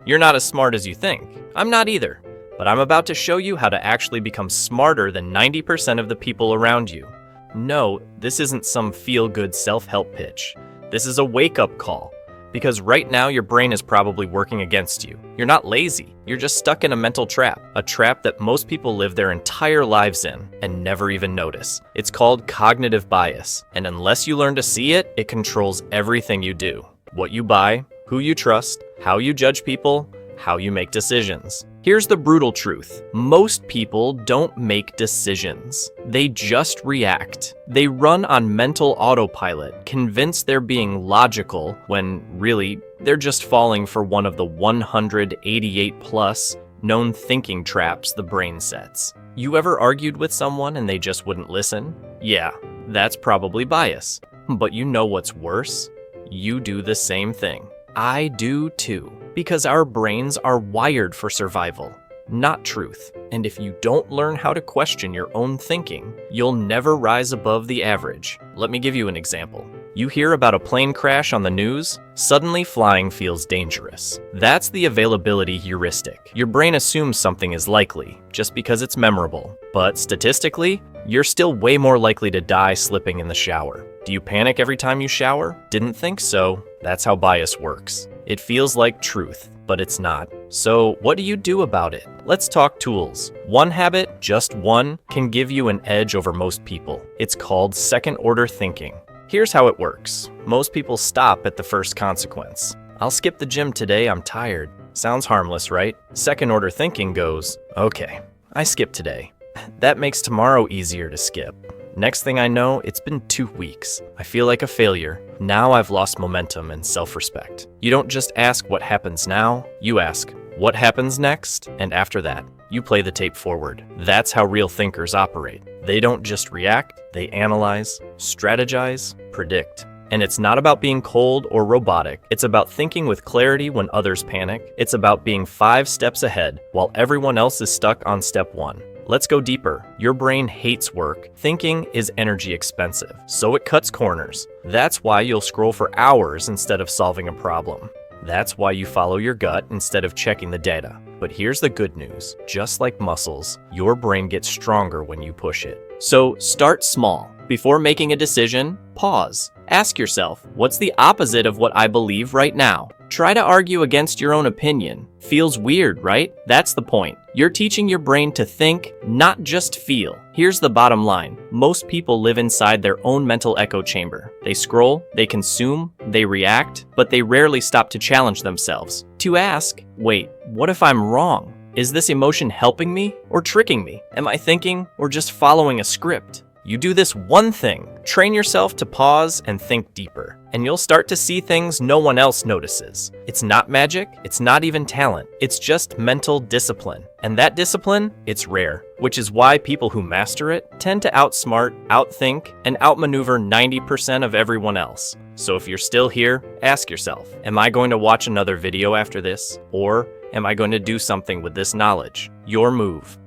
You're not as smart as you think. I'm not either. But I'm about to show you how to actually become smarter than 90% of the people around you. No, this isn't some feel-good self-help pitch. This is a wake-up call. Because right now your brain is probably working against you. You're not lazy. You're just stuck in a mental trap. A trap that most people live their entire lives in and never even notice. It's called cognitive bias. And unless you learn to see it, it controls everything you do. What you buy, who you trust, how you judge people, how you make decisions. Here's the brutal truth. Most people don't make decisions. They just react. They run on mental autopilot, convinced they're being logical when really they're just falling for one of the 188 plus known thinking traps the brain sets. You ever argued with someone and they just wouldn't listen? Yeah, that's probably bias. But you know what's worse? You do the same thing. I do too. Because our brains are wired for survival, not truth. And if you don't learn how to question your own thinking, you'll never rise above the average. Let me give you an example. You hear about a plane crash on the news, suddenly flying feels dangerous. That's the availability heuristic. Your brain assumes something is likely, just because it's memorable. But statistically, you're still way more likely to die slipping in the shower. Do you panic every time you shower? Didn't think so. That's how bias works. It feels like truth, but it's not. So what do you do about it? Let's talk tools. One habit, just one, can give you an edge over most people. It's called second-order thinking. Here's how it works. Most people stop at the first consequence. I'll skip the gym today, I'm tired. Sounds harmless, right? Second-order thinking goes, okay, I skipped today. That makes tomorrow easier to skip. Next thing I know, it's been 2 weeks. I feel like a failure. Now I've lost momentum and self-respect. You don't just ask what happens now, you ask what happens next, and after that, you play the tape forward. That's how real thinkers operate. They don't just react, they analyze, strategize, predict. And it's not about being cold or robotic. It's about thinking with clarity when others panic. It's about being 5 steps ahead while everyone else is stuck on step 1. Let's go deeper. Your brain hates work. Thinking is energy expensive, so it cuts corners. That's why you'll scroll for hours instead of solving a problem. That's why you follow your gut instead of checking the data. But here's the good news. Just like muscles, your brain gets stronger when you push it. So start small. Before making a decision, pause. Ask yourself, what's the opposite of what I believe right now? Try to argue against your own opinion. Feels weird, right? That's the point. You're teaching your brain to think, not just feel. Here's the bottom line. Most people live inside their own mental echo chamber. They scroll, they consume, they react, but they rarely stop to challenge themselves. To ask, wait, what if I'm wrong? Is this emotion helping me or tricking me? Am I thinking or just following a script? You do this one thing, train yourself to pause and think deeper, and you'll start to see things no one else notices. It's not magic, it's not even talent, it's just mental discipline. And that discipline, it's rare, which is why people who master it tend to outsmart, outthink, and outmaneuver 90% of everyone else. So if you're still here, ask yourself, am I going to watch another video after this? Or am I going to do something with this knowledge? Your move.